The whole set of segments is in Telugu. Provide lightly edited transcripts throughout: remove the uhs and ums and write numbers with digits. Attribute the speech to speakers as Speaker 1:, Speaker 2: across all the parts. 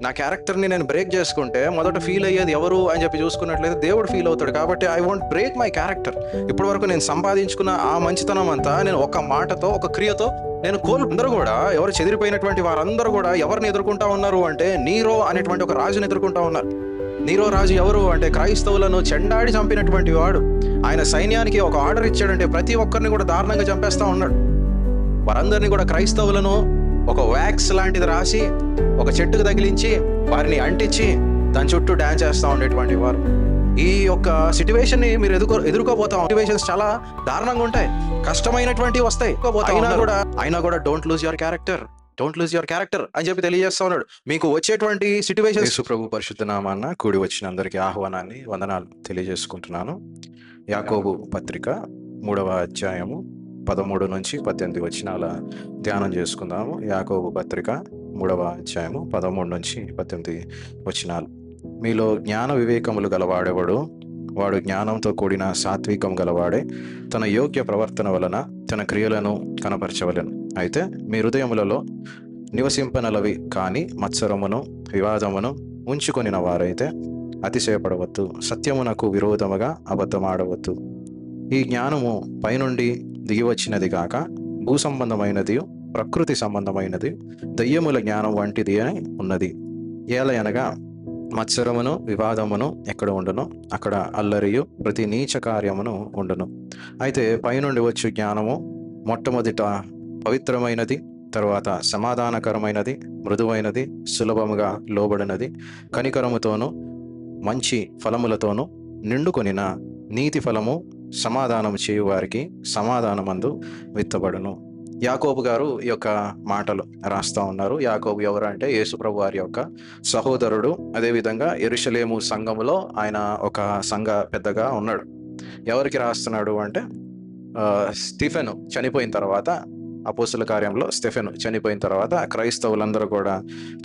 Speaker 1: నా క్యారెక్టర్ని నేను బ్రేక్ చేసుకుంటే మొదట ఫీల్ అయ్యేది ఎవరు అని చెప్పి చూసుకున్నట్లయితే దేవుడు ఫీల్ అవుతాడు. కాబట్టి I want break my character. ఇప్పటి వరకు నేను సంపాదించుకున్న ఆ మంచితనం అంతా నేను ఒక మాటతో, ఒక క్రియతో నేను అందరూ కూడా, ఎవరు చెదిరిపోయినటువంటి వారందరూ కూడా ఎవరిని ఎదుర్కొంటా ఉన్నారు అంటే నీరో అనేటువంటి ఒక రాజుని ఎదుర్కొంటా ఉన్నారు. నీరో రాజు ఎవరు అంటే క్రైస్తవులను చెండాడి చంపినటువంటి వాడు. ఆయన సైన్యానికి ఒక ఆర్డర్ ఇచ్చాడంటే ప్రతి ఒక్కరిని కూడా దారుణంగా చంపేస్తా ఉన్నాడు. వారందరినీ కూడా క్రైస్తవులను ఒక వ్యాక్స్ లాంటిది రాసి ఒక చెట్టుకు తగిలించి వారిని అంటించి దాని చుట్టూ డాన్స్ చేస్తూ ఉండేటువంటి వారు. ఈ యొక్క సిచ్యువేషన్ ని మీరు ఎదుర్కోబోతాం. సిచ్యువేషన్స్ చాలా దారుణంగా ఉంటాయి, కష్టమైనటువంటి వస్తాయి. అయినా కూడా డోంట్ లూజ్ యువర్ క్యారెక్టర్ అని చెప్పి తెలియజేస్తా ఉన్నాడు. మీకు వచ్చేటువంటి సిచ్యువేషన్ యేసు ప్రభు పరిశుద్ధ నామాన కూడి వచ్చిన అందరికీ ఆహ్వానాన్ని, వందనాలు తెలియజేసుకుంటున్నాను. యాకోబు పత్రిక 3వ అధ్యాయము 13 నుంచి 18 వచనాల ధ్యానం చేసుకుందాము. యాకోబు పత్రిక 3వ అధ్యాయము 13 నుంచి 18 వచనాలు. మీలో జ్ఞాన వివేకములు గలవాడెవడు, వాడు జ్ఞానంతో కూడిన సాత్వికం గలవాడే తన యోగ్య ప్రవర్తన వలన తన క్రియలను కనపరచవలెను. అయితే మీ హృదయములలో నివసింపనలవి కాని మత్సరమును వివాదమును ఉంచుకొనిన వారైతే అతిశయపడవద్దు, సత్యమునకు విరోధముగా అబద్ధమాడవద్దు. ఈ జ్ఞానము పైనుండి దిగివచ్చినది కాక భూ సంబంధమైనది, ప్రకృతి సంబంధమైనది, దయ్యముల జ్ఞానం వంటిది అని ఉన్నది. ఏలయనగా మత్సరమును వివాదమును ఎక్కడ ఉండును, అక్కడ అల్లరియు ప్రతి నీచ కార్యమును ఉండును. అయితే పైనుండి వచ్చు జ్ఞానము మొట్టమొదట పవిత్రమైనది, తరువాత సమాధానకరమైనది, మృదువైనది, సులభముగా లోబడినది, కనికరముతోనూ మంచి ఫలములతోనూ నిండుకొనిన నీతి ఫలము సమాధానం చేయు వారికి సమాధానమందు విత్తబడును. యాకోబు గారు ఈ యొక్క మాటలు రాస్తా ఉన్నారు. యాకోబు ఎవరు అంటే యేసు ప్రభు వారి యొక్క సహోదరుడు. అదేవిధంగా యెరూషలేము సంఘములో ఆయన ఒక సంఘ పెద్దగా ఉన్నాడు. ఎవరికి రాస్తున్నాడు అంటే స్టీఫెను చనిపోయిన తర్వాత, అపోస్తుల కార్యంలో స్టెఫెను చనిపోయిన తర్వాత క్రైస్తవులందరూ కూడా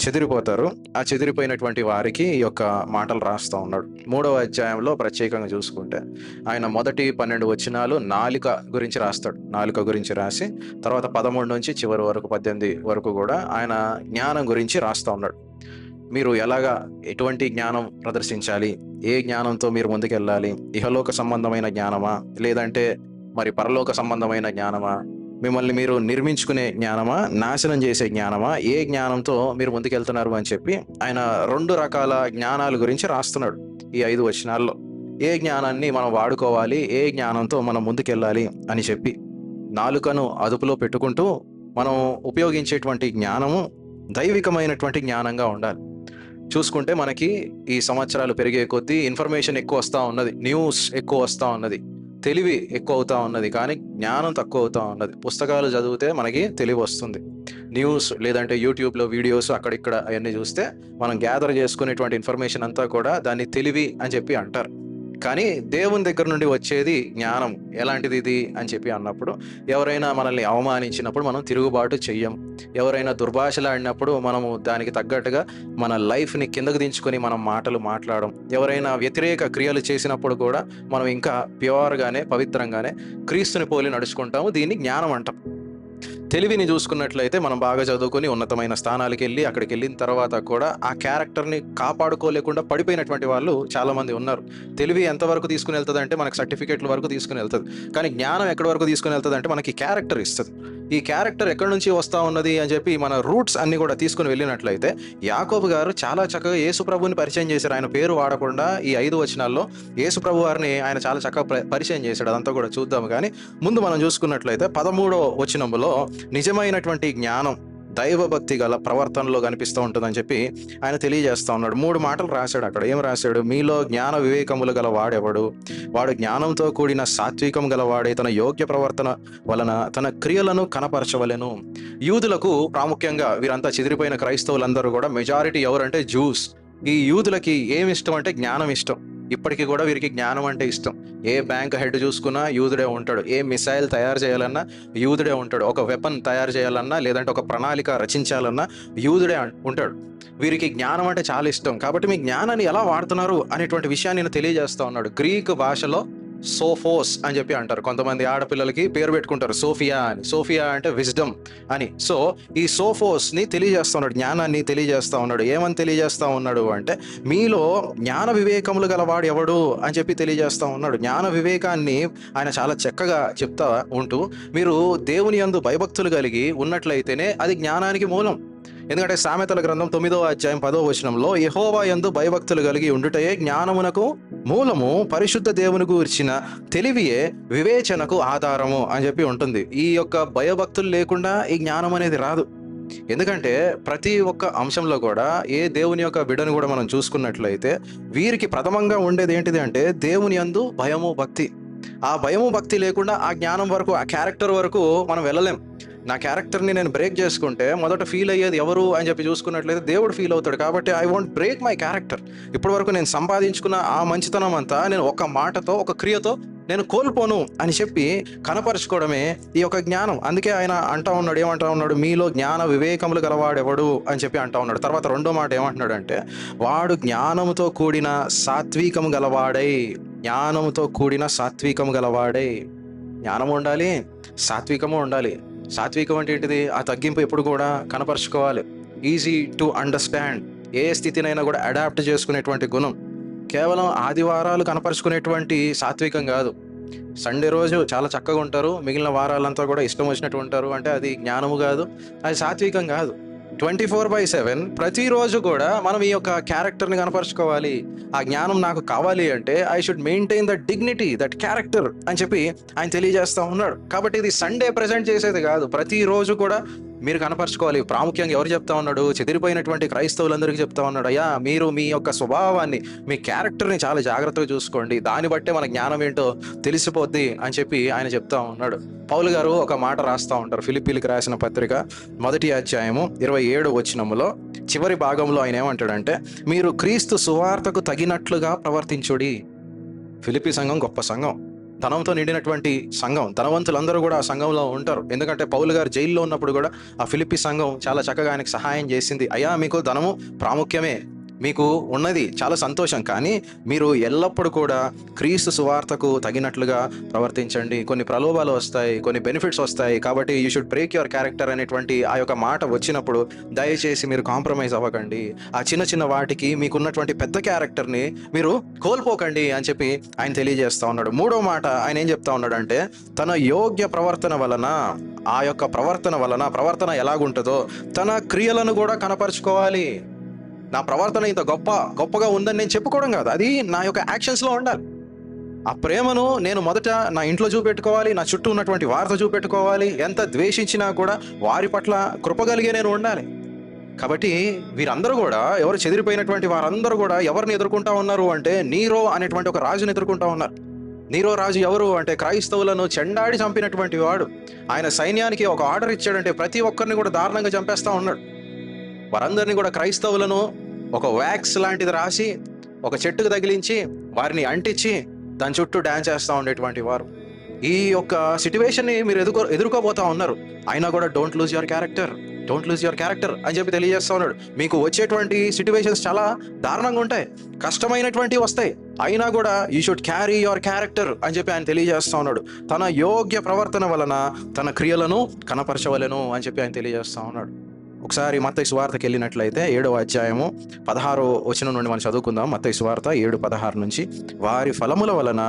Speaker 1: చెదిరిపోతారు. ఆ చెదిరిపోయినటువంటి వారికి ఈ యొక్క మాటలు రాస్తూ ఉన్నాడు. 3వ అధ్యాయంలో ప్రత్యేకంగా చూసుకుంటే ఆయన మొదటి 12 వచనాలు నాలుక గురించి రాస్తాడు. నాలుక గురించి రాసి తర్వాత 13 నుంచి చివరి వరకు 18 వరకు కూడా ఆయన జ్ఞానం గురించి రాస్తూ ఉన్నాడు. మీరు ఎటువంటి జ్ఞానం ప్రదర్శించాలి, ఏ జ్ఞానంతో మీరు ముందుకెళ్ళాలి, ఇహలోక సంబంధమైన జ్ఞానమా లేదంటే మరి పరలోక సంబంధమైన జ్ఞానమా, మిమ్మల్ని మీరు నిర్మించుకునే జ్ఞానమా, నాశనం చేసే జ్ఞానమా, ఏ జ్ఞానంతో మీరు ముందుకెళ్తున్నారు అని చెప్పి ఆయన 2 రకాల జ్ఞానాల గురించి రాస్తున్నాడు ఈ 5 వచనాల్లో. ఏ జ్ఞానాన్ని మనం వాడుకోవాలి, ఏ జ్ఞానంతో మనం ముందుకెళ్ళాలి అని చెప్పి నాలుకను అదుపులో పెట్టుకుంటూ మనం ఉపయోగించేటువంటి జ్ఞానము దైవికమైనటువంటి జ్ఞానంగా ఉండాలి. చూసుకుంటే మనకి ఈ సంవత్సరాలు పెరిగే కొద్దీ ఇన్ఫర్మేషన్ ఎక్కువ వస్తూ ఉన్నది, న్యూస్ ఎక్కువ వస్తూ ఉన్నది, తెలివి ఎక్కువ అవుతా ఉన్నది, కానీ జ్ఞానం తక్కువ అవుతా ఉన్నది. పుస్తకాలు చదివితే మనకి తెలివి వస్తుంది, న్యూస్ లేదంటే యూట్యూబ్లో వీడియోస్ అక్కడిక్కడ అవన్నీ చూస్తే మనం గ్యాదర్ చేసుకునేటువంటి ఇన్ఫర్మేషన్ అంతా కూడా దాన్ని తెలివి అని చెప్పి అంటారు. కానీ దేవుని దగ్గర నుండి వచ్చేది జ్ఞానం ఎలాంటిది ఇది అని చెప్పి అన్నప్పుడు, ఎవరైనా మనల్ని అవమానించినప్పుడు మనం తిరుగుబాటు చెయ్యం, ఎవరైనా దుర్భాషలాడినప్పుడు మనము దానికి తగ్గట్టుగా మన లైఫ్ని కిందకు దించుకొని మనం మాటలు మాట్లాడడం, ఎవరైనా వ్యతిరేక క్రియలు చేసినప్పుడు కూడా మనం ఇంకా ప్యూర్గానే పవిత్రంగానే క్రీస్తుని పోలి నడుచుకుంటాము. దీన్ని జ్ఞానం అంటాం. తెలివిని చూసుకున్నట్లయితే మనం బాగా చదువుకొని ఉన్నతమైన స్థానాలకు వెళ్ళి అక్కడికి వెళ్ళిన తర్వాత కూడా ఆ క్యారెక్టర్ని కాపాడుకోలేకుండా పడిపోయినటువంటి వాళ్ళు చాలామంది ఉన్నారు. తెలివి ఎంతవరకు తీసుకుని వెళ్తుంది అంటే మనకు సర్టిఫికేట్ల వరకు తీసుకుని వెళ్తుంది, కానీ జ్ఞానం ఎక్కడి వరకు తీసుకుని వెళ్తుంది అంటే మనకి క్యారెక్టర్ ఇస్తుంది. ఈ క్యారెక్టర్ ఎక్కడి నుంచి వస్తూ ఉన్నది అని చెప్పి మన రూట్స్ అన్ని కూడా తీసుకుని వెళ్ళినట్లయితే యాకోబు గారు చాలా చక్కగా యేసు ప్రభుని పరిచయం చేశారు. ఆయన పేరు వాడకుండా ఈ 5 వచనాల్లో యేసు ప్రభు వారిని ఆయన చాలా చక్కగా పరిచయం చేశాడు. అదంతా కూడా చూద్దాము. కానీ ముందు మనం చూసుకున్నట్లయితే 13వ వచనంలో నిజమైనటువంటి జ్ఞానం దైవభక్తి గల ప్రవర్తనలో కనిపిస్తూ ఉంటుందని చెప్పి ఆయన తెలియజేస్తా ఉన్నాడు. 3 మాటలు రాశాడు అక్కడ. ఏం రాశాడు? మీలో జ్ఞాన వివేకములు గల వాడెవడు, వాడు జ్ఞానంతో కూడిన సాత్వికం గలవాడే తన యోగ్య ప్రవర్తన వలన తన క్రియలను కనపరచవలెను. యూదులకు ప్రాముఖ్యంగా, వీరంతా చెదిరిపోయిన క్రైస్తవులందరూ కూడా మెజారిటీ ఎవరంటే జూస్. ఈ యూదులకి ఏమి ఇష్టం అంటే జ్ఞానం ఇష్టం. ఇప్పటికీ కూడా వీరికి జ్ఞానం అంటే ఇష్టం. ఏ బ్యాంక్ హెడ్ చూసుకున్నా యూదుడే ఉంటాడు, ఏ మిసైల్ తయారు చేయాలన్నా యూదుడే ఉంటాడు, ఒక వెపన్ తయారు చేయాలన్నా లేదంటే ఒక ప్రణాళిక రచించాలన్నా యూదుడే ఉంటాడు. వీరికి జ్ఞానం అంటే చాలా ఇష్టం. కాబట్టి మీ జ్ఞానాన్ని ఎలా వాడుతున్నారు అనేటువంటి విషయాన్ని నేను తెలియజేస్తా ఉన్నాడు. గ్రీక్ భాషలో సోఫోస్ అని చెప్పి అంటారు. కొంతమంది ఆడపిల్లలకి పేరు పెట్టుకుంటారు సోఫియా అని. సోఫియా అంటే విజ్డమ్ అని. సో ఈ సోఫోస్ని తెలియజేస్తా ఉన్నాడు, జ్ఞానాన్ని తెలియజేస్తా ఉన్నాడు. ఏమని తెలియజేస్తా ఉన్నాడు అంటే, మీలో జ్ఞాన వివేకములు గలవాడు ఎవడు అని చెప్పి తెలియజేస్తా ఉన్నాడు. జ్ఞాన వివేకాన్ని ఆయన చాలా చక్కగా చెప్తా ఉంటూ, మీరు దేవుని యందు భయభక్తులు కలిగి ఉన్నట్లయితేనే అది జ్ఞానానికి మూలం. ఎందుకంటే సామెతల గ్రంథం 9వ అధ్యాయం 10వ వచనంలో, యెహోవా యందు భయభక్తులు కలిగి ఉండుటయే జ్ఞానమునకు మూలము, పరిశుద్ధ దేవుని గూర్చిన తెలివియే వివేచనకు ఆధారము అని చెప్పి ఉంటుంది. ఈ యొక్క భయభక్తులు లేకుండా ఈ జ్ఞానం అనేది రాదు. ఎందుకంటే ప్రతి ఒక్క అంశంలో కూడా ఏ దేవుని యొక్క బిడ్డను కూడా మనం చూసుకున్నట్లయితే వీరికి ప్రథమంగా ఉండేది ఏంటిది అంటే దేవుని యందు భయము భక్తి. ఆ భయము భక్తి లేకుండా ఆ జ్ఞానం వరకు, ఆ క్యారెక్టర్ వరకు మనం వెళ్ళలేం. నా క్యారెక్టర్ని నేను బ్రేక్ చేసుకుంటే మొదట ఫీల్ అయ్యేది ఎవరు అని చెప్పి చూసుకున్నట్లయితే దేవుడు ఫీల్ అవుతాడు. కాబట్టి I want break my character. ఇప్పటి వరకు నేను సంపాదించుకున్న ఆ మంచితనం అంతా నేను ఒక మాటతో, ఒక క్రియతో నేను కోల్పోను అని చెప్పి కనపరుచుకోవడమే ఈ యొక్క జ్ఞానం. అందుకే ఆయన అంటా ఉన్నాడు, ఏమంటా ఉన్నాడు, మీలో జ్ఞాన వివేకములు గలవాడెవడు అని చెప్పి అంటా ఉన్నాడు. తర్వాత రెండో మాట ఏమంటున్నాడు అంటే, వాడు జ్ఞానముతో కూడిన సాత్వికము గలవాడై. జ్ఞానముతో కూడిన సాత్వికము గలవాడై. జ్ఞానము ఉండాలి, సాత్వికము ఉండాలి. సాత్వికం అంటే ఏంటిది? ఆ తగ్గింపు ఎప్పుడు కూడా కనపరుచుకోవాలి. ఈజీ టు అండర్స్టాండ్, ఏ స్థితినైనా కూడా అడాప్ట్ చేసుకునేటువంటి గుణం. కేవలం ఆదివారాలు కనపరుచుకునేటువంటి సాత్వికం కాదు. సండే రోజు చాలా చక్కగా ఉంటారు, మిగిలిన వారాలంతా కూడా ఇష్టం వచ్చినట్టు ఉంటారు అంటే అది జ్ఞానము కాదు, అది సాత్వికం కాదు. 24/7 ప్రతిరోజు కూడా మనం ఈ యొక్క క్యారెక్టర్ని కనపరుచుకోవాలి. ఆ జ్ఞానం నాకు కావాలి అంటే I should maintain that dignity, that character అని చెప్పి ఆయన తెలియజేస్తూ ఉన్నాడు. కాబట్టి ఇది సండే ప్రజెంట్ చేసేది కాదు, ప్రతిరోజు కూడా మీరు కనపరుచుకోవాలి. ప్రాముఖ్యంగా ఎవరు చెప్తా ఉన్నాడు? చెదిరిపోయినటువంటి క్రైస్తవులందరికీ చెప్తా ఉన్నాడు, అయ్యా మీరు మీ యొక్క స్వభావాన్ని, మీ క్యారెక్టర్ని చాలా జాగ్రత్తగా చూసుకోండి, దాన్ని బట్టే మన జ్ఞానం ఏంటో తెలిసిపోద్ది అని చెప్పి ఆయన చెప్తా ఉన్నాడు. పౌలు గారు ఒక మాట రాస్తూ ఉంటారు, ఫిలిప్పీలకు రాసిన పత్రిక 1వ అధ్యాయము 27వ వచనములో చివరి భాగంలో ఆయన ఏమంటాడంటే, మీరు క్రీస్తు సువార్తకు తగినట్లుగా ప్రవర్తించుడి. ఫిలిప్పీ సంఘం గొప్ప సంఘం, ధనంతో నిండినటువంటి సంఘం. ధనవంతులందరూ కూడా ఆ సంఘంలో ఉంటారు. ఎందుకంటే పౌలు గారు జైల్లో ఉన్నప్పుడు కూడా ఆ ఫిలిప్పీ సంఘం చాలా చక్కగా ఆయనకు సహాయం చేసింది. అయ్యా మీకు ధనము ప్రాముఖ్యమే, మీకు ఉన్నది చాలా సంతోషం, కానీ మీరు ఎల్లప్పుడూ కూడా క్రీస్తు సువార్తకు తగినట్లుగా ప్రవర్తించండి. కొన్ని ప్రలోభాలు వస్తాయి, కొన్ని బెనిఫిట్స్ వస్తాయి, కాబట్టి you should break your character అనేటువంటి ఆ యొక్క మాట వచ్చినప్పుడు దయచేసి మీరు కాంప్రమైజ్ అవ్వకండి. ఆ చిన్న చిన్న వాటికి మీకున్నటువంటి పెద్ద క్యారెక్టర్ని మీరు కోల్పోకండి అని చెప్పి ఆయన తెలియజేస్తా ఉన్నాడు. మూడో మాట ఆయన ఏం చెప్తా ఉన్నాడంటే, తన యోగ్య ప్రవర్తన వలన, ఆ యొక్క ప్రవర్తన ఎలాగుంటుందో తన క్రియలను కూడా కనపరుచుకోవాలి. నా ప్రవర్తన ఇంత గొప్పగా ఉందని నేను చెప్పుకోవడం కాదు, అది నా యొక్క యాక్షన్స్లో ఉండాలి. ఆ ప్రేమను నేను మొదట నా ఇంట్లో చూపెట్టుకోవాలి, నా చుట్టూ ఉన్నటువంటి వారితో చూపెట్టుకోవాలి. ఎంత ద్వేషించినా కూడా వారి పట్ల కృపగలిగే నేను ఉండాలి. కాబట్టి వీరందరూ కూడా, ఎవరు చెదిరిపోయినటువంటి వారందరూ కూడా ఎవరిని ఎదుర్కొంటా ఉన్నారు అంటే, నీరో అనేటువంటి ఒక రాజుని ఎదుర్కొంటా ఉన్నారు. నీరో రాజు ఎవరు అంటే, క్రైస్తవులను చెండాడి చంపినటువంటి వాడు. ఆయన సైన్యానికి ఒక ఆర్డర్ ఇచ్చాడంటే ప్రతి ఒక్కరిని కూడా దారుణంగా చంపేస్తా ఉన్నాడు. వారందరినీ కూడా క్రైస్తవులను ఒక వ్యాక్స్ లాంటిది రాసి ఒక చెట్టుకు తగిలించి వారిని అంటించి దాని చుట్టూ డ్యాన్స్ చేస్తూ ఉండేటువంటి వారు. ఈ యొక్క సిట్యువేషన్ని మీరు ఎదుర్కోబోతా ఉన్నారు. అయినా కూడా డోంట్ లూజ్ యువర్ క్యారెక్టర్ అని చెప్పి తెలియజేస్తా ఉన్నాడు. మీకు వచ్చేటువంటి సిట్యువేషన్స్ చాలా దారుణంగా ఉంటాయి, కష్టమైనటువంటివి వస్తాయి, అయినా కూడా you should carry your character అని చెప్పి ఆయన తెలియజేస్తా ఉన్నాడు. తన యోగ్య ప్రవర్తన వలన తన క్రియలను కనపరచవలెను అని చెప్పి ఆయన తెలియజేస్తా ఉన్నాడు. ఒకసారి మత్తయి సువార్తకి వెళ్ళినట్లయితే 7వ అధ్యాయము 16వ వచనం నుండి మనం చదువుకుందాం. మత్తయి సువార్త 7:16 నుంచి, వారి ఫలముల వలన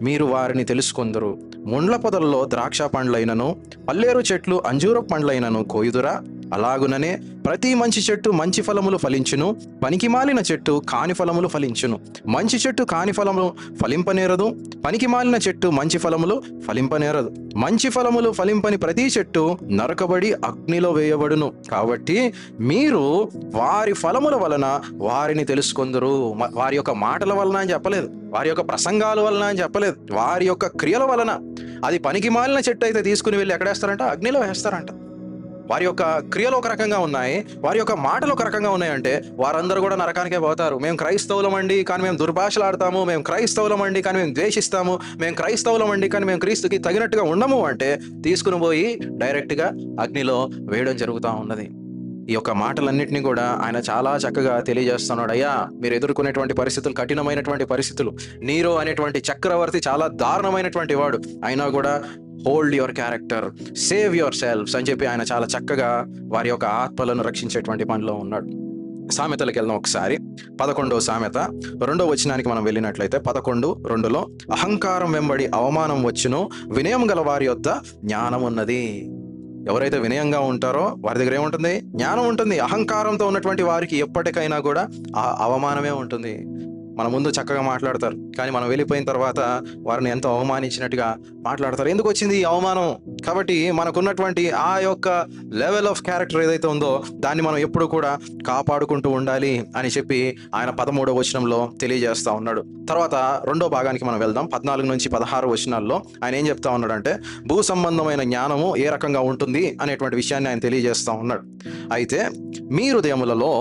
Speaker 1: మీరు వారిని తెలుసుకొందురు. ముండ్ల పొదల్లో ద్రాక్ష పండ్లైనను, పల్లేరు చెట్లు అంజూరపు పండ్లైనను కోయుదురా? అలాగుననే ప్రతి మంచి చెట్టు మంచి ఫలములు ఫలించును, పనికిమాలిన చెట్టు కాని ఫలములు ఫలించును. మంచి చెట్టు కాని ఫలములు ఫలింపనేరదు, పనికిమాలిన చెట్టు మంచి ఫలములు ఫలింపనేరదు. మంచి ఫలములు ఫలింపని ప్రతి చెట్టు నరకబడి అగ్నిలో వేయబడును. కాబట్టి మీరు వారి ఫలముల వలన వారిని తెలుసుకొందురు. వారి యొక్క మాటల వలన అని చెప్పలేదు, వారి యొక్క ప్రసంగాల వలన అని చెప్పలేదు, వారి యొక్క క్రియల వలన. అది పనికిమాలిన చెట్టు అయితే తీసుకుని వెళ్ళి ఎక్కడేస్తారంట? అగ్నిలో వేస్తారంట. వారి యొక్క క్రియలు ఒక రకంగా ఉన్నాయి, వారి యొక్క మాటలు ఒక రకంగా ఉన్నాయంటే వారందరూ కూడా నరకానికే పోతారు. మేము క్రైస్తవులమండి కానీ మేము దుర్భాషలు ఆడతాము, మేము క్రైస్తవులమండి కానీ మేము ద్వేషిస్తాము, మేము క్రైస్తవులమండి కానీ మేము క్రీస్తుకి తగినట్టుగా ఉండము అంటే తీసుకుని పోయి డైరెక్ట్గా అగ్నిలో వేయడం జరుగుతూ ఉన్నది. ఈ యొక్క మాటలన్నింటినీ కూడా ఆయన చాలా చక్కగా తెలియజేస్తున్నాడు. అయ్యా, మీరు ఎదుర్కొనేటువంటి పరిస్థితులు కఠినమైనటువంటి పరిస్థితులు. నీరో అనేటువంటి చక్రవర్తి చాలా దారుణమైనటువంటి వాడు, అయినా కూడా hold your character, save yourselves అని చెప్పి ఆయన చాలా చక్కగా వారి యొక్క ఆత్మలను రక్షించేటువంటి పనిలో ఉన్నాడు. సామెతలకు వెళ్దాం ఒకసారి. 11వ సామెత 2వ వచనానికి మనం వెళ్ళినట్లయితే 11:2 అహంకారం వెంబడి అవమానం వచ్చును, వినయం గల వారి యొద్ద జ్ఞానం ఉన్నది. ఎవరైతే వినయంగా ఉంటారో వారి దగ్గర ఏముంటుంది? జ్ఞానం ఉంటుంది. అహంకారంతో ఉన్నటువంటి వారికి ఎప్పటికైనా కూడా ఆ అవమానమే ఉంటుంది. మన ముందు చక్కగా మాట్లాడతారు, కానీ మనం వెళ్ళిపోయిన తర్వాత వారిని ఎంతో అవమానించినట్టుగా మాట్లాడతారు. ఎందుకు వచ్చింది ఈ అవమానం? కాబట్టి మనకున్నటువంటి ఆ యొక్క లెవెల్ ఆఫ్ క్యారెక్టర్ ఏదైతే ఉందో దాన్ని మనం ఎప్పుడు కూడా కాపాడుకుంటూ ఉండాలి అని చెప్పి ఆయన 13వ వచనంలో తెలియజేస్తా ఉన్నాడు. తర్వాత రెండో భాగానికి మనం వెళ్దాం. 14 నుంచి 16 వచనాల్లో ఆయన ఏం చెప్తా ఉన్నాడంటే, భూ సంబంధమైన జ్ఞానము ఏ రకంగా ఉంటుంది అనేటువంటి విషయాన్ని ఆయన తెలియజేస్తా ఉన్నాడు. అయితే మీ హృదయములలో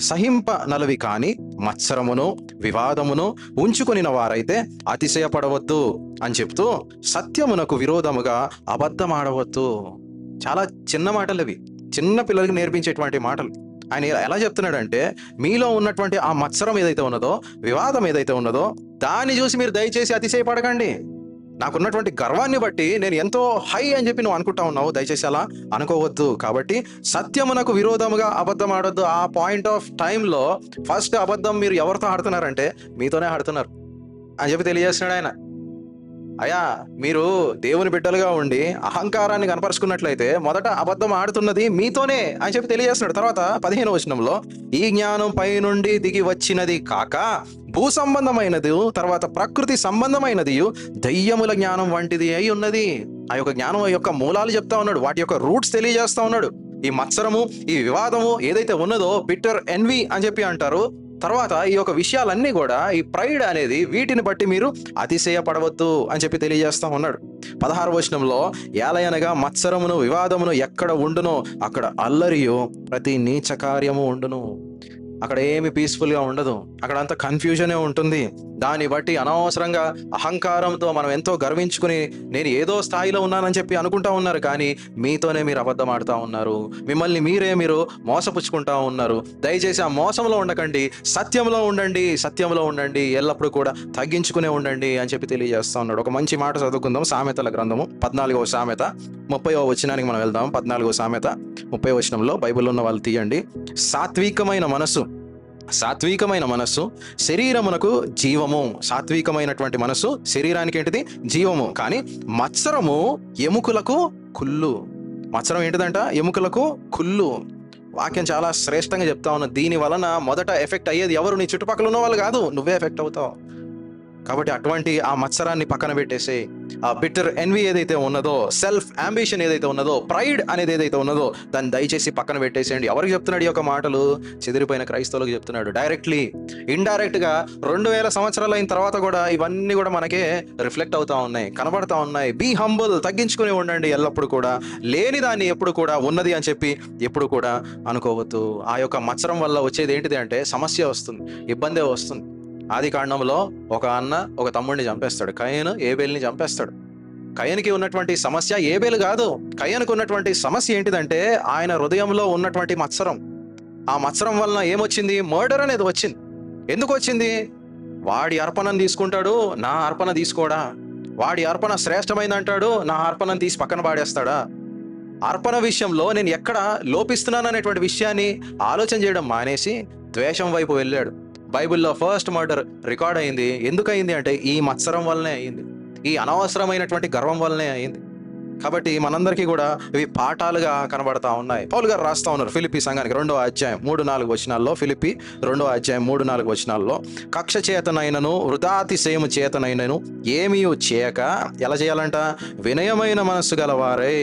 Speaker 1: సహింప నలవి కాని మత్సరమును వివాదమును ఉంచుకొనిన వారైతే అతిశయపడవద్దు అని చెప్తూ, సత్యమునకు విరోధముగా అబద్ధమాడవద్దు. చాలా చిన్న మాటలు ఇవి, చిన్న పిల్లలకి నేర్పించేటువంటి మాటలు. ఆయన ఎలా చెప్తున్నాడంటే, మీలో ఉన్నటువంటి ఆ మత్సరం ఏదైతే ఉన్నదో, వివాదం ఏదైతే ఉన్నదో, దాన్ని చూసి మీరు దయచేసి అతిశయపడకండి. నాకున్నటువంటి గర్వాన్ని బట్టి నేను ఎంతో హై అని చెప్పి నువ్వు అనుకుంటా ఉన్నావు, దయచేసి అలా అనుకోవద్దు. కాబట్టి సత్యమునకు విరోధముగా అబద్ధం ఆడొద్దు. ఆ పాయింట్ ఆఫ్ టైంలో ఫస్ట్ అబద్ధం మీరు ఎవరితో ఆడుతున్నారంటే మీతోనే ఆడుతున్నారు అని చెప్పి తెలియజేస్తున్నాడు ఆయన. అయ్యా, మీరు దేవుని బిడ్డలుగా ఉండి అహంకారాన్ని కనపరుచుకున్నట్లయితే మొదట అబద్ధం ఆడుతున్నది మీతోనే అని చెప్పి తెలియజేస్తున్నాడు. తర్వాత 15వ వచనంలో, ఈ జ్ఞానం పైనుండి దిగి వచ్చినది కాక భూ సంబంధమైనది, తర్వాత ప్రకృతి సంబంధమైనది, దయ్యముల జ్ఞానం వంటిది అయి ఉన్నది. ఆ యొక్క జ్ఞానం యొక్క మూలాలు చెప్తా ఉన్నాడు, వాటి యొక్క రూట్స్ తెలియజేస్తా ఉన్నాడు. ఈ మత్సరము, ఈ వివాదము ఏదైతే ఉన్నదో, బిట్టర్ ఎన్వి అని చెప్పి అంటారు. తర్వాత ఈ యొక్క విషయాలన్నీ కూడా, ఈ ప్రైడ్ అనేది, వీటిని బట్టి మీరు అతిశయపడవద్దు అని చెప్పి తెలియజేస్తా ఉన్నాడు. 16వ వచనంలో, ఏలయనగా మత్సరమును వివాదమును ఎక్కడ ఉండునో అక్కడ అల్లరియు ప్రతి నీచ కార్యము ఉండును. అక్కడ ఏమి పీస్ఫుల్గా ఉండదు, అక్కడ అంతా కన్ఫ్యూజనే ఉంటుంది. దాన్ని బట్టి అనవసరంగా అహంకారంతో మనం ఎంతో గర్వించుకుని నేను ఏదో స్థాయిలో ఉన్నానని చెప్పి అనుకుంటా ఉన్నారు, కానీ మీతోనే మీరు అబద్ధం ఆడుతూ ఉన్నారు, మిమ్మల్ని మీరు మోసపుచ్చుకుంటా ఉన్నారు. దయచేసి ఆ మోసంలో ఉండకండి, సత్యంలో ఉండండి, సత్యంలో ఉండండి, ఎల్లప్పుడూ కూడా తగ్గించుకునే ఉండండి అని చెప్పి తెలియజేస్తా ఉన్నాడు. ఒక మంచి మాట చదువుకుందాం. సామెతల గ్రంథము 14వ సామెత 30వ వచనానికి మనం వెళ్దాం. 14వ సామెత 30వ వచనంలో, బైబిల్లో ఉన్న వాళ్ళు తీయండి. సాత్వికమైన మనస్సు శరీరమునకు జీవము. సాత్వికమైనటువంటి మనస్సు శరీరానికి ఏంటిది? జీవము. కానీ మత్సరము ఎముకలకు కుళ్ళు. మత్సరం ఏంటిదంట? ఎముకలకు కుళ్ళు. వాక్యం చాలా శ్రేష్టంగా చెప్తా ఉన్నది. దీని వలన మొదట ఎఫెక్ట్ అయ్యేది ఎవరు? నీ చుట్టుపక్కల ఉన్న వాళ్ళు కాదు, నువ్వే ఎఫెక్ట్ అవుతావు. కాబట్టి అటువంటి ఆ మత్సరాన్ని పక్కన పెట్టేసి, ఆ బిట్టర్ ఎన్వి ఏదైతే ఉన్నదో, సెల్ఫ్ అంబిషన్ ఏదైతే ఉన్నదో, ప్రైడ్ అనేది ఏదైతే ఉన్నదో, దాన్ని దయచేసి పక్కన పెట్టేసేయండి. ఎవరికి చెప్తున్నాడు ఈ యొక్క మాటలు? చెదిరిపోయిన క్రైస్తవులకు చెప్తున్నాడు. డైరెక్ట్లీ, ఇండైరెక్ట్ గా 2000 సంవత్సరాలు అయిన తర్వాత కూడా ఇవన్నీ కూడా మనకే రిఫ్లెక్ట్ అవుతా ఉన్నాయి, కనబడతా ఉన్నాయి. బీ హంబుల్, తగ్గించుకుని ఉండండి. ఎల్లప్పుడు కూడా లేని దాన్ని ఎప్పుడు కూడా ఉన్నది అని చెప్పి ఎప్పుడు కూడా అనుకోవద్దు. ఆ యొక్క మత్సరం వల్ల వచ్చేది ఏంటిది అంటే సమస్య వస్తుంది, ఇబ్బందే వస్తుంది. ఆది కాండంలో ఒక అన్న ఒక తమ్ముడిని చంపేస్తాడు. కయను ఏబేలుని చంపేస్తాడు. కయనుకి ఉన్నటువంటి సమస్య ఏబేలు కాదు. కయనుకు ఉన్నటువంటి సమస్య ఏంటిదంటే ఆయన హృదయంలో ఉన్నటువంటి మత్సరం. ఆ మత్సరం వలన ఏమొచ్చింది? మర్డర్ అనేది వచ్చింది. ఎందుకు వచ్చింది? వాడి అర్పణను తీసుకుంటాడు, నా అర్పణ తీసుకోడా? వాడి అర్పణ శ్రేష్టమైంది అంటాడు, నా అర్పణను తీసి పక్కన పాడేస్తాడా? అర్పణ విషయంలో నేను ఎక్కడ లోపిస్తున్నాను అనేటువంటి విషయాన్ని ఆలోచన చేయడం మానేసి ద్వేషం వైపు వెళ్ళాడు. బైబిల్లో ఫస్ట్ మర్డర్ రికార్డ్ అయింది. ఎందుకు అయింది అంటే ఈ మత్సరం వల్లనే అయింది, ఈ అనవసరమైనటువంటి గర్వం వల్లనే అయింది. కాబట్టి మనందరికీ కూడా ఇవి పాఠాలుగా కనబడతా ఉన్నాయి. పౌలు గారు రాస్తా ఉన్నారు ఫిలిప్పీ సంఘానికి 2వ అధ్యాయం 3-4 వచనాల్లో. ఫిలిప్పీ 2వ అధ్యాయం 3-4 వచనాల్లో, కక్ష చేతనైనను వృధాతిశయము చేతనైనను ఏమీ చేయక ఎలా చేయాలంట? వినయమైన మనస్సు గలవారై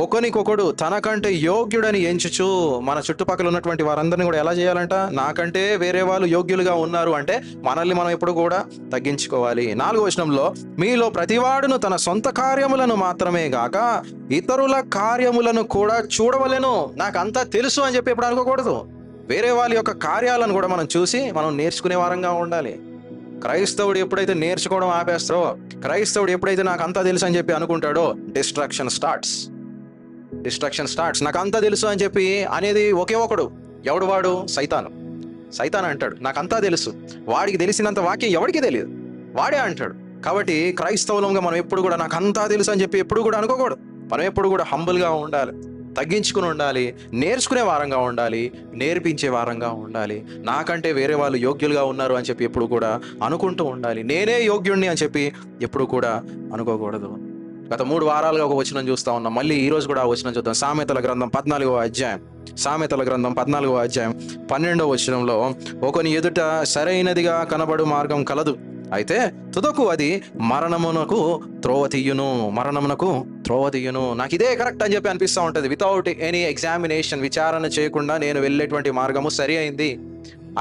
Speaker 1: ఒకనికొకడు తనకంటే యోగ్యుడని ఎంచుచు. మన చుట్టుపక్కల ఉన్నటువంటి వారందరినీ కూడా ఎలా చేయాలంట? నాకంటే వేరే వాళ్ళు యోగ్యులుగా ఉన్నారు అంటే మనల్ని మనం ఎప్పుడు కూడా తగ్గించుకోవాలి. 4వ వచనంలో, మీలో ప్రతివాడును తన సొంత కార్యములను మాత్రమే గాక ఇతరుల కార్యములను కూడా చూడవలెను. నాకు అంతా తెలుసు అని చెప్పి ఎప్పుడు అనుకోకూడదు. వేరే వాళ్ళ యొక్క కార్యాలను కూడా మనం చూసి మనం నేర్చుకునే వారంగా ఉండాలి. క్రైస్తవుడు ఎప్పుడైతే నేర్చుకోవడం ఆపేస్తారో, క్రైస్తవుడు ఎప్పుడైతే నాకు అంతా తెలుసు అని చెప్పి అనుకుంటాడో, డిస్ట్రాక్షన్ స్టార్ట్స్. Destruction starts. నాకు అంతా తెలుసు అని చెప్పి అనేది ఒకే ఒకడు. ఎవడు వాడు? సైతాను. సైతాన్ అంటాడు నాకంతా తెలుసు. వాడికి తెలిసినంత వాక్యం ఎవడికి తెలియదు, వాడే అంటాడు. కాబట్టి క్రైస్తవులంగా మనం ఎప్పుడు కూడా నాకంతా తెలుసు అని చెప్పి ఎప్పుడు కూడా అనుకోకూడదు. మనం ఎప్పుడు కూడా హంబుల్గా ఉండాలి, తగ్గించుకుని ఉండాలి, నేర్చుకునే వారంగా ఉండాలి, నేర్పించే వారంగా ఉండాలి. నాకంటే వేరే వాళ్ళు యోగ్యులుగా ఉన్నారు అని చెప్పి ఎప్పుడు కూడా అనుకుంటూ ఉండాలి. నేనే యోగ్యుణ్ణి అని చెప్పి ఎప్పుడు కూడా అనుకోకూడదు. గత 3 వారాలుగా ఒక వచనం చూస్తా ఉన్నాం. మళ్ళీ ఈ రోజు కూడా ఆ వచనం చూద్దాం. సామెతల గ్రంథం 14వ అధ్యాయం. సామెతల గ్రంథం 14వ అధ్యాయం 12వ వచనంలో, ఒకని ఎదుట సరైనదిగా కనబడు మార్గం కలదు, అయితే తుదకు అది మరణమునకు త్రోవ తీయును. నాకు ఇదే కరెక్ట్ అని చెప్పి అనిపిస్తూ ఉంటుంది. వితౌట్ ఎనీ ఎగ్జామినేషన్, విచారణ చేయకుండా నేను వెళ్ళేటువంటి మార్గము సరి అయింది.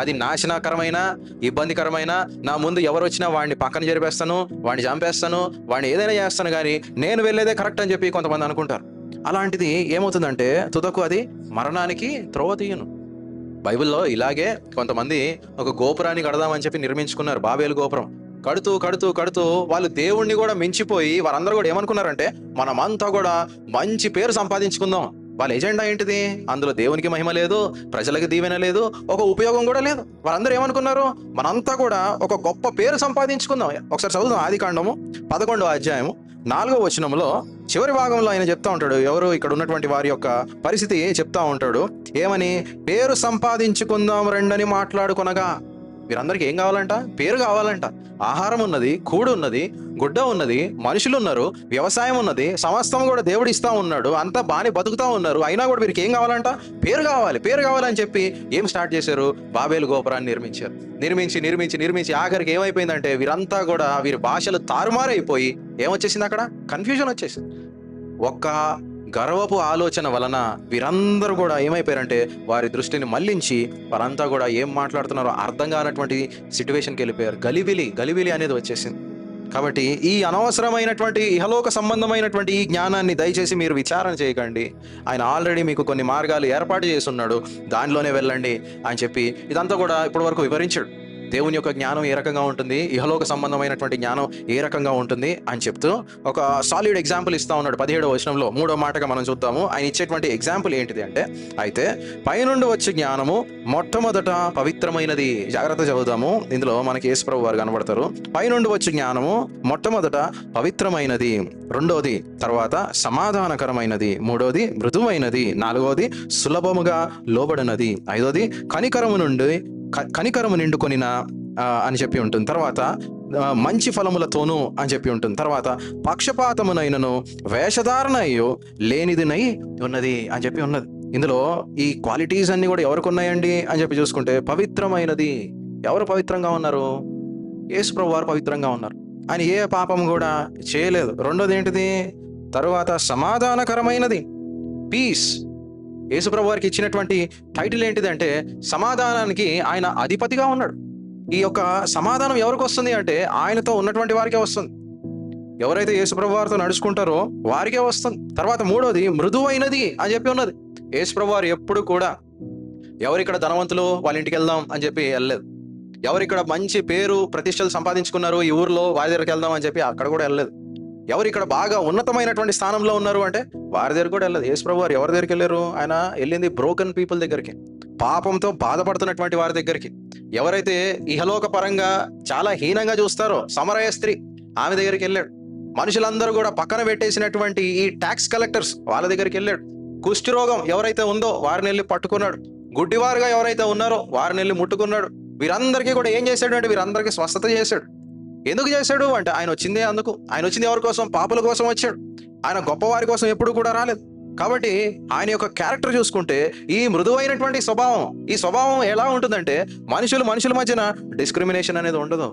Speaker 1: అది నాశనకరమైన, ఇబ్బందికరమైన, నా ముందు ఎవరు వచ్చినా వాడిని పక్కన జరిపేస్తాను, వాడిని చంపేస్తాను, వాడిని ఏదైనా చేస్తాను, కానీ నేను వెళ్ళేదే కరెక్ట్ అని చెప్పి కొంతమంది అనుకుంటారు. అలాంటిది ఏమవుతుందంటే తుదకు అది మరణానికి త్రోవ తీయును. బైబిల్లో ఇలాగే కొంతమంది ఒక గోపురాన్ని కడదామని చెప్పి నిర్మించుకున్నారు. బాబేలు గోపురం కడుతూ వాళ్ళు దేవుణ్ణి కూడా మించిపోయి వారందరూ కూడా ఏమనుకున్నారంటే మనమంతా కూడా మంచి పేరు సంపాదించుకుందాం. వాళ్ళ ఎజెండా ఏంటిది? అందులో దేవునికి మహిమ లేదు, ప్రజలకు దీవెన లేదు, ఒక ఉపయోగం కూడా లేదు. వాళ్ళందరూ ఏమనుకున్నారు? మనంతా కూడా ఒక గొప్ప పేరు సంపాదించుకుందాం. ఒకసారి చదువుదాం. ఆదికాండము 11వ అధ్యాయము 4వ వచనంలో చివరి భాగంలో ఆయన చెప్తా ఉంటాడు. ఎవరు ఇక్కడ ఉన్నటువంటి వారి యొక్క పరిస్థితి చెప్తా ఉంటాడు. ఏమని? పేరు సంపాదించుకుందాం రెండని మాట్లాడుకొనగా. వీరందరికీ ఏం కావాలంట? పేరు కావాలంట. ఆహారం ఉన్నది, కూడు ఉన్నది, గుడ్డ ఉన్నది, మనుషులు ఉన్నారు, వ్యవసాయం ఉన్నది, సమస్తం కూడా దేవుడు ఇస్తా ఉన్నాడు, అంతా బాగానే బతుకుతా ఉన్నారు. అయినా కూడా వీరికి ఏం కావాలంట? పేరు కావాలని చెప్పి ఏం స్టార్ట్ చేశారు? బాబేలు గోపురాన్ని నిర్మించారు. నిర్మించి ఆఖరికి ఏమైపోయిందంటే వీరంతా కూడా వీరి భాషలు తారుమారైపోయి ఏమొచ్చేసింది? అక్కడ కన్ఫ్యూజన్ వచ్చేసింది. ఒక్క గర్వపు ఆలోచన వలన వీరందరూ కూడా ఏమైపోయారంటే వారి దృష్టిని మళ్లించి వారంతా కూడా ఏం మాట్లాడుతున్నారో అర్థం కానటువంటి సిచ్యువేషన్కి వెళ్ళిపోయారు. గలిబిలి అనేది వచ్చేసింది. కాబట్టి ఈ అనవసరమైనటువంటి ఇహలోక సంబంధమైనటువంటి ఈ జ్ఞానాన్ని దయచేసి మీరు విచారణ చేయకండి. ఆయన ఆల్రెడీ మీకు కొన్ని మార్గాలు ఏర్పాటు చేసి ఉన్నాడు, దానిలోనే వెళ్ళండి అని చెప్పి ఇదంతా కూడా ఇప్పటి వరకు వివరించాడు. దేవుని యొక్క జ్ఞానం ఏ రకంగా ఉంటుంది, ఇహలోక సంబంధమైనటువంటి జ్ఞానం ఏ రకంగా ఉంటుంది అని చెప్తూ ఒక సాలిడ్ ఎగ్జాంపుల్ ఇస్తా ఉన్నాడు. 17వ వచనంలో 3వ మాటగా మనం చూద్దాము. ఆయన ఇచ్చేటువంటి ఎగ్జాంపుల్ ఏంటిది అంటే, అయితే పైనుండి వచ్చే జ్ఞానము మొట్టమొదట పవిత్రమైనది. జాగ్రత్త చదువుదాము. ఇందులో మనకి యేసుప్రభు వారు కనబడతారు. పైనుండి వచ్చే జ్ఞానము మొట్టమొదట పవిత్రమైనది, రెండోది తర్వాత సమాధానకరమైనది, మూడోది మృదువైనది, నాలుగోది సులభముగా లోబడినది, ఐదోది కనికరము నిండుకొనిన అని చెప్పి ఉంటుంది. తర్వాత మంచి ఫలములతోనూ అని చెప్పి ఉంటుంది. తర్వాత పక్షపాతమునైనను వేషధారణ అయ్యో లేనిదినై ఉన్నది అని చెప్పి ఉన్నది. ఇందులో ఈ క్వాలిటీస్ అన్ని కూడా ఎవరికి ఉన్నాయండి అని చెప్పి చూసుకుంటే, పవిత్రమైనది. ఎవరు పవిత్రంగా ఉన్నారు? యేసుప్రభు వారు పవిత్రంగా ఉన్నారు. ఆయన ఏ పాపం కూడా చేయలేదు. రెండోది ఏంటిది? తరువాత సమాధానకరమైనది, పీస్. యేసుప్రభు వారికి ఇచ్చినటువంటి టైటిల్ ఏంటిది అంటే సమాధానానికి ఆయన అధిపతిగా ఉన్నాడు. ఈ యొక్క సమాధానం ఎవరికి వస్తుంది అంటే ఆయనతో ఉన్నటువంటి వారికే వస్తుంది. ఎవరైతే యేసుప్రభు వారితో నడుచుకుంటారో వారికే వస్తుంది. తర్వాత మూడోది మృదువైనది అని చెప్పి ఉన్నది. యేసుప్రభు వారు ఎప్పుడు కూడా ఎవరిక్కడ ధనవంతులు వాళ్ళ ఇంటికి వెళ్దాం అని చెప్పి వెళ్ళలేదు. ఎవరిక్కడ మంచి పేరు ప్రతిష్టలు సంపాదించుకున్నారు ఈ ఊర్లో వారి దగ్గరికి వెళ్దాం అని చెప్పి అక్కడ కూడా వెళ్ళలేదు. ఎవరు ఇక్కడ బాగా ఉన్నతమైనటువంటి స్థానంలో ఉన్నారు అంటే వారి దగ్గర కూడా వెళ్ళదు. యేసుప్రభు వారు ఎవరి దగ్గరికి వెళ్ళారు? ఆయన వెళ్ళింది బ్రోకన్ పీపుల్ దగ్గరికి, పాపంతో బాధపడుతున్నటువంటి వారి దగ్గరికి. ఎవరైతే ఇహలోక పరంగా చాలా హీనంగా చూస్తారో సమరయ స్త్రీ, ఆమె దగ్గరికి వెళ్ళాడు. మనుషులందరూ కూడా పక్కన పెట్టేసినటువంటి ఈ ట్యాక్స్ కలెక్టర్స్ వాళ్ళ దగ్గరికి వెళ్ళాడు. కుష్టి రోగం ఎవరైతే ఉందో వారిని వెళ్ళి పట్టుకున్నాడు. గుడ్డివారుగా ఎవరైతే ఉన్నారో వారిని వెళ్ళి ముట్టుకున్నాడు. వీరందరికీ కూడా ఏం చేశాడు అంటే వీరందరికీ స్వస్థత చేశాడు. ఎందుకు చేశాడు అంటే ఆయన వచ్చిందే అందుకు. ఆయన వచ్చింది ఎవరి కోసం? పాపుల కోసం వచ్చాడు. ఆయన గొప్పవారి కోసం ఎప్పుడు కూడా రాలేదు. కాబట్టి ఆయన యొక్క క్యారెక్టర్ చూసుకుంటే ఈ మృదువైనటువంటి స్వభావం, ఈ స్వభావం ఎలా ఉంటుందంటే మనుషుల మధ్యన డిస్క్రిమినేషన్ అనేది ఉండదు.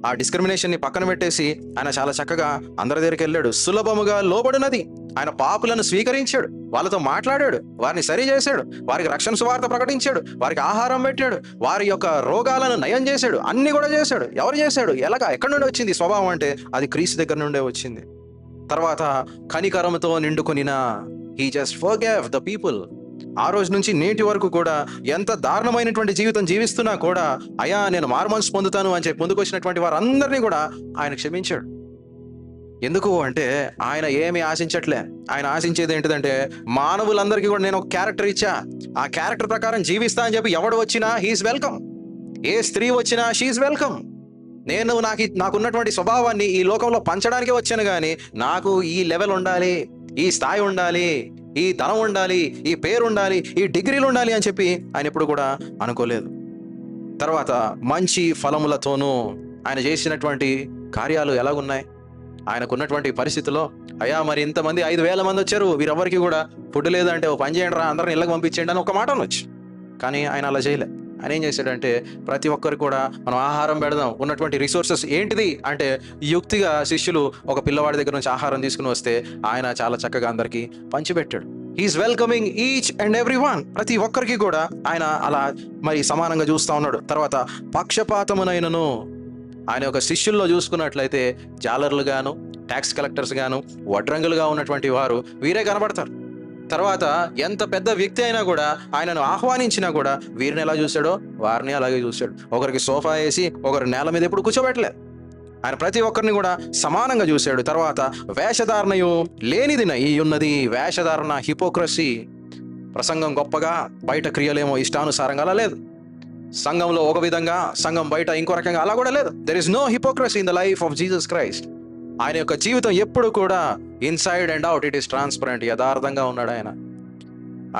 Speaker 1: ఆ డిస్క్రిమినేషన్ని పక్కన పెట్టేసి ఆయన చాలా చక్కగా అందరి దగ్గరికి వెళ్ళాడు. సులభముగా లోబడినది. ఆయన పాపులను స్వీకరించాడు, వాళ్ళతో మాట్లాడాడు, వారిని సరి చేశాడు, వారికి రక్షణ సువార్త ప్రకటించాడు, వారికి ఆహారం పెట్టాడు, వారి యొక్క రోగాలను నయం చేశాడు, అన్ని కూడా చేశాడు. ఎవరు చేశాడు? ఎలాగా? ఎక్కడి నుండి వచ్చింది స్వభావం అంటే అది క్రీస్తు దగ్గర నుండే వచ్చింది. తర్వాత కనికరంతో నిండుకొనిన, he just forgave the people. ఆ రోజు నుంచి నేటి వరకు కూడా ఎంత దారుణమైనటువంటి జీవితం జీవిస్తున్నా కూడా అయ్యా నేను మారుమనసు పొందుతాను అని చెప్పి ముందుకు వచ్చినటువంటి వారందరినీ కూడా ఆయన క్షమించాడు. ఎందుకు అంటే ఆయన ఏమి ఆశించట్లే. ఆయన ఆశించేది ఏంటిదంటే మానవులందరికీ కూడా నేను ఒక క్యారెక్టర్ ఇచ్చా, ఆ క్యారెక్టర్ ప్రకారం జీవిస్తా అని చెప్పి ఎవడు వచ్చినా హీఈస్ వెల్కమ్. ఏ స్త్రీ వచ్చినా షీఈస్ వెల్కమ్. నేను నాకున్నటువంటి స్వభావాన్ని ఈ లోకంలో పంచడానికే వచ్చాను, కానీ నాకు ఈ లెవెల్ ఉండాలి, ఈ స్థాయి ఉండాలి, ఈ ధనం ఉండాలి, ఈ పేరు ఉండాలి, ఈ డిగ్రీలు ఉండాలి అని చెప్పి ఆయన ఎప్పుడు కూడా అనుకోలేదు. తర్వాత మంచి ఫలములతోనూ ఆయన చేసినటువంటి కార్యాలు ఎలాగున్నాయి? ఆయనకున్నటువంటి పరిస్థితిలో, అయ్యా మరి ఇంతమంది 5,000 మంది వచ్చారు, వీరెవరికి కూడా ఫుడ్ లేదంటే ఓ పని చేయండి రా, అందరిని ఇళ్ళకి పంపించేయండి అని ఒక మాట అనొచ్చు. కానీ ఆయన అలా చేయలే. ఆయన ఏం చేశాడంటే ప్రతి ఒక్కరికి కూడా మనం ఆహారం పెడదాం, ఉన్నటువంటి రిసోర్సెస్ ఏంటిది అంటే యుక్తిగా శిష్యులు ఒక పిల్లవాడి దగ్గర నుంచి ఆహారం తీసుకుని వస్తే ఆయన చాలా చక్కగా అందరికీ పంచిపెట్టాడు. He's welcoming each and every one. ప్రతి ఒక్కరికి కూడా ఆయన అలా మరి సమానంగా చూస్తూ ఉన్నాడు. తర్వాత పక్షపాతమునైనను ఆయన యొక్క శిష్యుల్లో చూసుకున్నట్లయితే జాలర్లు గాను, ట్యాక్స్ కలెక్టర్స్ గాను, వడ్రంగులుగా ఉన్నటువంటి వారు వీరే కనబడతారు. తర్వాత ఎంత పెద్ద వ్యక్తి అయినా కూడా ఆయనను ఆహ్వానించినా కూడా వీరిని ఎలా చూశాడో వారిని అలాగే చూశాడు. ఒకరికి సోఫా వేసి ఒకరి నేల మీద ఎప్పుడు కూర్చోబెట్టలేదు. ఆయన ప్రతి ఒక్కరిని కూడా సమానంగా చూశాడు. తర్వాత వేషధారణయు లేనిదినై ఉన్నది. వేషధారణ హిపోక్రసీ. ప్రసంగం గొప్పగా, బయట క్రియలేమో ఇష్టానుసారంగా అలా లేదు. సంఘంలో ఒక విధంగా, సంఘం బయట ఇంకో రకంగా అలా కూడా లేదు. There is no hypocrisy in the life of Jesus Christ. ఆయన యొక్క జీవితం ఎప్పుడు కూడా inside and out it is transparent. యథార్థంగా ఉన్నాడు ఆయన.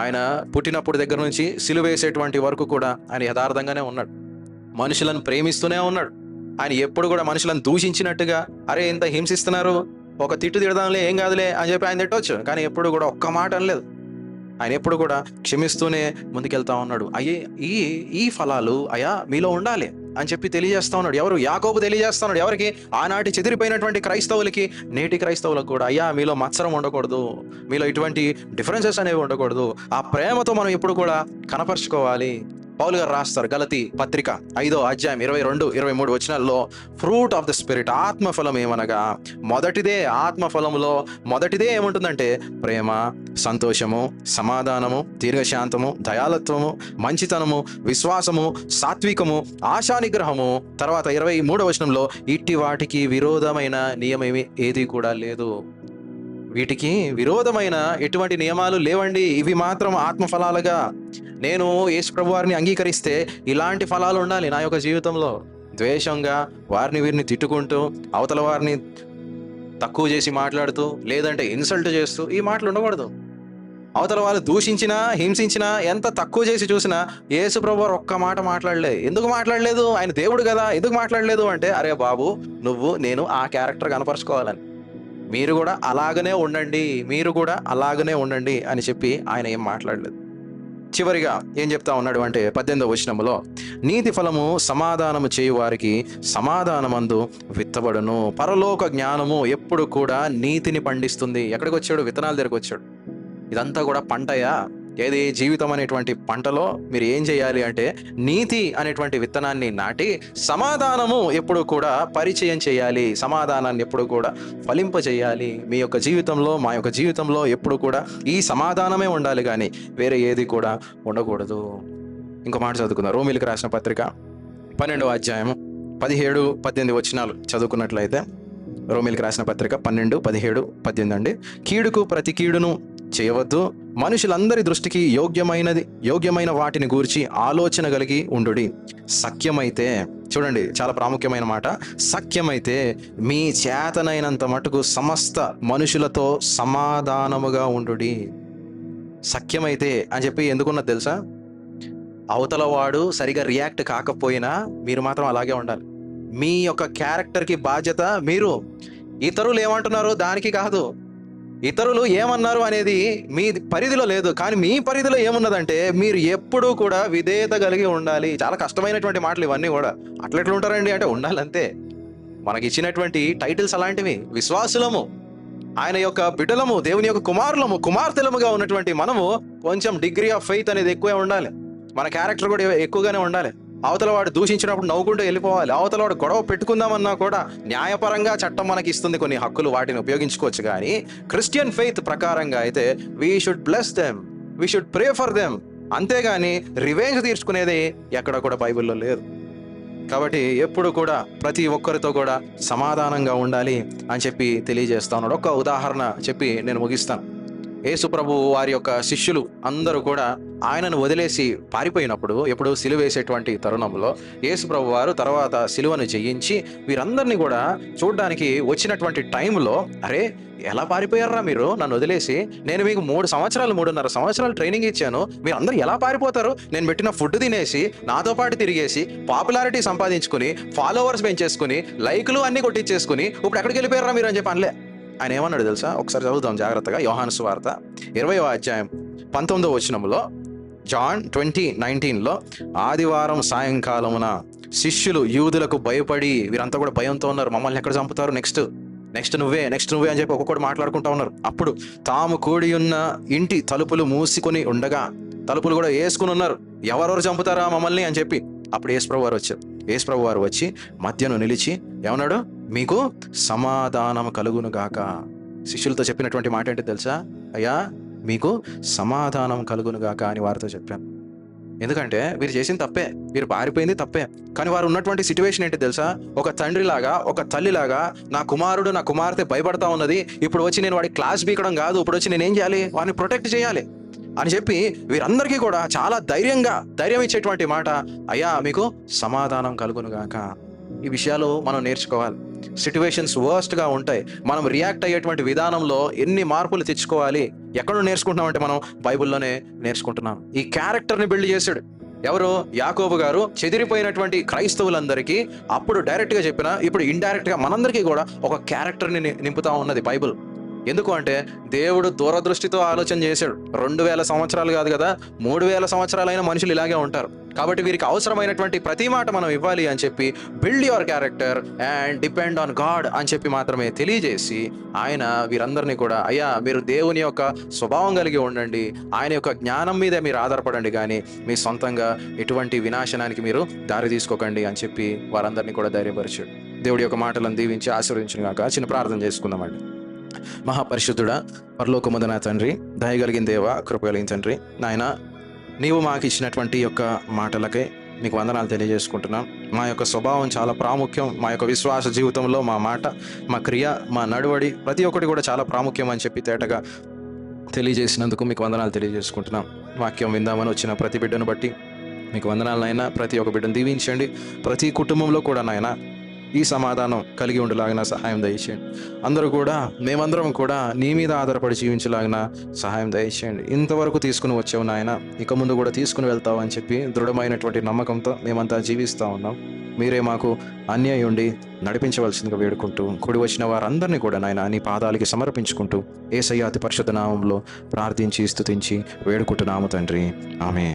Speaker 1: ఆయన పుట్టినప్పుడు దగ్గర నుంచి సిలువేసేటువంటి వరకు కూడా ఆయన యథార్థంగానే ఉన్నాడు. మనుషులను ప్రేమిస్తూనే ఉన్నాడు. ఆయన ఎప్పుడు కూడా మనుషులను దూషించినట్టుగా, అరే ఇంత హింసిస్తున్నారు, ఒక తిట్టు తిడదాంలే ఏం కాదులే అని చెప్పి ఆయన తిట్టవచ్చు, కానీ ఎప్పుడు కూడా ఒక్క మాట అనలేదు. ఆయన ఎప్పుడు కూడా క్షమిస్తూనే ముందుకెళ్తా ఉన్నాడు. అయ్యే ఈ ఫలాలు అయ్యా మీలో ఉండాలి అని చెప్పి తెలియజేస్తా ఉన్నాడు. ఎవరు? యాకోబు తెలియజేస్తా ఉన్నాడు. ఎవరికి? ఆనాటి చెదిరిపోయినటువంటి క్రైస్తవులకి, నేటి క్రైస్తవులకు కూడా అయ్యా మీలో మత్సరం ఉండకూడదు, మీలో ఇటువంటి డిఫరెన్సెస్ అనేవి ఉండకూడదు. ఆ ప్రేమతో మనం ఎప్పుడు కూడా కనపరుచుకోవాలి. పౌలు గారు రాస్తారు గలతీ పత్రిక 5వ అధ్యాయం 22-23 వచనాల్లో, ఫ్రూట్ ఆఫ్ ద స్పిరిట్, ఆత్మఫలం ఏమనగా ఆత్మఫలములో మొదటిదే ఏముంటుందంటే ప్రేమ, సంతోషము, సమాధానము, దీర్ఘశాంతము, దయాళత్వము, మంచితనము, విశ్వాసము, సాత్వికము, ఆశానిగ్రహము. తర్వాత 23వ వచనంలో, ఇట్టి వాటికి విరోధమైన నియమేమి ఏది కూడా లేదు. వీటికి విరోధమైన ఎటువంటి నియమాలు లేవండి. ఇవి మాత్రం ఆత్మఫలాలుగా, నేను యేసు ప్రభు వారిని అంగీకరిస్తే ఇలాంటి ఫలాలు ఉండాలి నా యొక్క జీవితంలో. ద్వేషంగా వారిని వీరిని తిట్టుకుంటూ, అవతల వారిని తక్కువ చేసి మాట్లాడుతూ, లేదంటే ఇన్సల్ట్ చేస్తూ ఈ మాటలు ఉండకూడదు. అవతల వాళ్ళు దూషించినా, హింసించినా, ఎంత తక్కువ చేసి చూసినా యేసు ప్రభు వారు ఒక్క మాట మాట్లాడలే. ఎందుకు మాట్లాడలేదు? ఆయన దేవుడు కదా, ఎందుకు మాట్లాడలేదు అంటే, అరే బాబు నేను ఆ క్యారెక్టర్ కనపరుచుకోవాలని, మీరు కూడా అలాగనే ఉండండి అని చెప్పి ఆయన ఏం మాట్లాడలేదు. చివరిగా ఏం చెప్తా ఉన్నాడు అంటే 18వ వచనములో, నీతి ఫలము సమాధానము చేయు వారికి సమాధానమందు విత్తబడును. పరలోక జ్ఞానము ఎప్పుడు కూడా నీతిని పండిస్తుంది. ఎక్కడికి వచ్చాడు? విత్తనాల దగ్గరకు వచ్చాడు. ఇదంతా కూడా పంటయా? ఏది? జీవితం అనేటువంటి పంటలో మీరు ఏం చేయాలి అంటే నీతి అనేటువంటి విత్తనాన్ని నాటి సమాధానము ఎప్పుడు కూడా పరిచయం చేయాలి. సమాధానాన్ని ఎప్పుడు కూడా ఫలింపజేయాలి. మీ యొక్క జీవితంలో, మా యొక్క జీవితంలో ఎప్పుడు కూడా ఈ సమాధానమే ఉండాలి, కానీ వేరే ఏది కూడా ఉండకూడదు. ఇంకో మాట చదువుకుందాం. రోమీయులకు రాసిన పత్రిక 12వ అధ్యాయం 17-18 వచనాలు చదువుకున్నట్లయితే, రోమీయులకు రాసిన పత్రిక 12-17-18 అండి. కీడుకు ప్రతి కీడును చేయవద్దు, మనుషులందరి దృష్టికి యోగ్యమైన వాటిని గూర్చి ఆలోచన కలిగి ఉండుడి. సఖ్యమైతే, చూడండి చాలా ప్రాముఖ్యమైన మాట, సఖ్యమైతే మీ చేతనైనంత మటుకు సమస్త మనుషులతో సమాధానముగా ఉండుడి. సఖ్యమైతే అని చెప్పి ఎందుకున్నది తెలుసా? అవతల వాడు సరిగా రియాక్ట్ కాకపోయినా మీరు మాత్రం అలాగే ఉండాలి. మీ యొక్క క్యారెక్టర్కి బాధ్యత మీరు. ఇతరులు ఏమంటున్నారో దానికి కాదు, ఇతరులు ఏమన్నారు అనేది మీ పరిధిలో లేదు, కానీ మీ పరిధిలో ఏమున్నదంటే మీరు ఎప్పుడూ కూడా విధేయత కలిగి ఉండాలి. చాలా కష్టమైనటువంటి మాటలు ఇవన్నీ కూడా. అట్లెట్లు ఉంటారండి అంటే ఉండాలంతే. మనకి ఇచ్చినటువంటి టైటిల్స్ అలాంటివి. విశ్వాసులము, ఆయన యొక్క బిడ్డలము, దేవుని యొక్క కుమారులము, కుమార్తెలముగా ఉన్నటువంటి మనము కొంచెం డిగ్రీ ఆఫ్ ఫెయిత్ అనేది ఎక్కువే ఉండాలి. మన క్యారెక్టర్ కూడా ఎక్కువగానే ఉండాలి. అవతల వాడు దూషించినప్పుడు నవ్వుకుంటూ వెళ్ళిపోవాలి. అవతల వాడు గొడవ పెట్టుకుందామన్నా కూడా న్యాయపరంగా చట్టం మనకి ఇస్తుంది కొన్ని హక్కులు, వాటిని ఉపయోగించుకోవచ్చు. కానీ క్రిస్టియన్ ఫెయిత్ ప్రకారంగా అయితే we should bless them, we should pray for them. అంతేగాని రివెంజ్ తీర్చుకునేది ఎక్కడ కూడా బైబిల్లో లేదు. కాబట్టి ఎప్పుడు కూడా ప్రతి ఒక్కరితో కూడా సమాధానంగా ఉండాలి అని చెప్పి తెలియజేస్తా ఉన్నాడు. ఒక ఉదాహరణ చెప్పి నేను ముగిస్తాను. యేసు ప్రభు వారి యొక్క శిష్యులు అందరూ కూడా ఆయనను వదిలేసి పారిపోయినప్పుడు, ఎప్పుడు సిలువ వేసేటువంటి తరుణంలో యేసు ప్రభు వారు తర్వాత సిలువను జయించి వీరందరినీ కూడా చూడడానికి వచ్చినటువంటి టైంలో, అరే ఎలా పారిపోయారా మీరు నన్ను వదిలేసి? నేను మీకు 3.5 సంవత్సరాలు ట్రైనింగ్ ఇచ్చాను, మీరు అందరూ ఎలా పారిపోతారు? నేను పెట్టిన ఫుడ్ తినేసి నాతో పాటు తిరిగేసి పాపులారిటీ సంపాదించుకుని ఫాలోవర్స్ పెంచేసుకుని లైకులు అన్ని కొట్టించేసుకుని ఇప్పుడు ఎక్కడికి వెళ్ళిపోయారా మీరు అని చెప్పి అనలే. ఆయన ఏమన్నాడు తెలుసా? ఒకసారి చదువుదాం జాగ్రత్తగా. యోహాను సువార్త 20వ అధ్యాయం 19వ వచనంలో, జాన్ 20:19లో, ఆదివారం సాయంకాలమున శిష్యులు యూదులకు భయపడి, వీరంతా కూడా భయంతో ఉన్నారు, మమ్మల్ని ఎక్కడ చంపుతారు, నెక్స్ట్ నువ్వే అని చెప్పి ఒక్కొక్కడు మాట్లాడుకుంటా ఉన్నారు. అప్పుడు తాము కూడి ఉన్న ఇంటి తలుపులు మూసుకొని ఉండగా, తలుపులు కూడా వేసుకుని ఉన్నారు, ఎవరెవరు చంపుతారా మమ్మల్ని అని చెప్పి. అప్పుడు యేసుప్రభు వారు వచ్చారు. యేసుప్రభు వారు వచ్చి మధ్యను నిలిచి ఏమన్నాడు? మీకు సమాధానం కలుగును గాక. శిష్యులతో చెప్పినటువంటి మాట ఏంటి తెలుసా? అయ్యా మీకు సమాధానం కలుగును గాక అని వారితో చెప్పాను. ఎందుకంటే వీరు చేసిన తప్పే, వీరు పారిపోయింది తప్పే, కానీ వారు ఉన్నటువంటి సిచ్యువేషన్ ఏంటి తెలుసా? ఒక తండ్రిలాగా, ఒక తల్లిలాగా, నా కుమారుడు నా కుమార్తె భయపడతా ఉన్నది, ఇప్పుడు వచ్చి నేను వాడి క్లాస్ బీకడం కాదు, ఇప్పుడు వచ్చి నేను ఏం చేయాలి, వాడిని ప్రొటెక్ట్ చేయాలి అని చెప్పి వీరందరికీ కూడా చాలా ధైర్యం ఇచ్చేటువంటి మాట, అయ్యా మీకు సమాధానం కలుగును గాక. ఈ విషయాలు మనం నేర్చుకోవాలి. సిట్యువేషన్స్ వర్స్ట్గా ఉంటాయి, మనం రియాక్ట్ అయ్యేటువంటి విధానంలో ఎన్ని మార్పులు తెచ్చుకోవాలి, ఎక్కడ నేర్చుకుంటున్నామంటే మనం బైబిల్లోనే నేర్చుకుంటున్నాం. ఈ క్యారెక్టర్ని బిల్డ్ చేశాడు ఎవరు? యాకోబు గారు చెదిరిపోయినటువంటి క్రైస్తవులందరికీ అప్పుడు డైరెక్ట్గా చెప్పిన, ఇప్పుడు ఇండైరెక్ట్గా మనందరికీ కూడా ఒక క్యారెక్టర్ని నింపుతా ఉన్నది బైబిల్. ఎందుకు అంటే దేవుడు దూరదృష్టితో ఆలోచన చేశాడు. 2000 సంవత్సరాలు కాదు కదా, 3000 సంవత్సరాలైన మనుషులు ఇలాగే ఉంటారు. కాబట్టి వీరికి అవసరమైనటువంటి ప్రతి మాట మనం ఇవ్వాలి అని చెప్పి, build your character and depend on God అని చెప్పి మాత్రమే తెలియజేసి, ఆయన వీరందరినీ కూడా, అయ్యా మీరు దేవుని యొక్క స్వభావం కలిగి ఉండండి, ఆయన యొక్క జ్ఞానం మీదే మీరు ఆధారపడండి, కానీ మీ సొంతంగా ఎటువంటి వినాశనానికి మీరు దారి తీసుకోకండి అని చెప్పి వారందరినీ కూడా ధైర్యపరిచాడు. దేవుడి యొక్క మాటలను దీవించి ఆశీర్వదించును గాక. చిన్న ప్రార్థన చేసుకుందామండి. మహాపరిశుద్ధుడా, పరలోకమందు నా తండ్రి, దయగలిగిన దేవ, కృప కలిగిన తండ్రి, నాయన నీవు మాకు ఇచ్చినటువంటి యొక్క మాటలకై నీకు వందనాలు తెలియజేసుకుంటున్నాం. మా యొక్క స్వభావం చాలా ప్రాముఖ్యం, మా యొక్క విశ్వాస జీవితంలో మా మాట, మా క్రియ, మా నడువడి ప్రతి ఒక్కటి కూడా చాలా ప్రాముఖ్యం అని చెప్పి తేటగా తెలియజేసినందుకు మీకు వందనాలు తెలియజేసుకుంటున్నాం. వాక్యం విందామని వచ్చిన ప్రతి బిడ్డను బట్టి మీకు వందనాలనైనా. ప్రతి ఒక్క బిడ్డను దీవించండి. ప్రతి కుటుంబంలో కూడా నాయన ఈ సమాధానం కలిగి ఉండేలాగిన సహాయం దయచేయండి. మేమందరం కూడా నీ మీద ఆధారపడి జీవించలాగిన సహాయం దయచేయండి. ఇంతవరకు తీసుకుని వచ్చావు నాయన, ఇక ముందు కూడా తీసుకుని వెళ్తావు అని చెప్పి దృఢమైనటువంటి నమ్మకంతో మేమంతా జీవిస్తూ ఉన్నాం. మీరే మాకు అన్యాయం ఉండి నడిపించవలసిందిగా వేడుకుంటూ, కూడి వచ్చిన వారందరినీ కూడా నాయన నీ పాదాలకి సమర్పించుకుంటూ యేసయ్య అతి పరిశుద్ధ నామంలో ప్రార్థించి స్తుతించి వేడుకుంటున్నాము తండ్రి. ఆమేన్.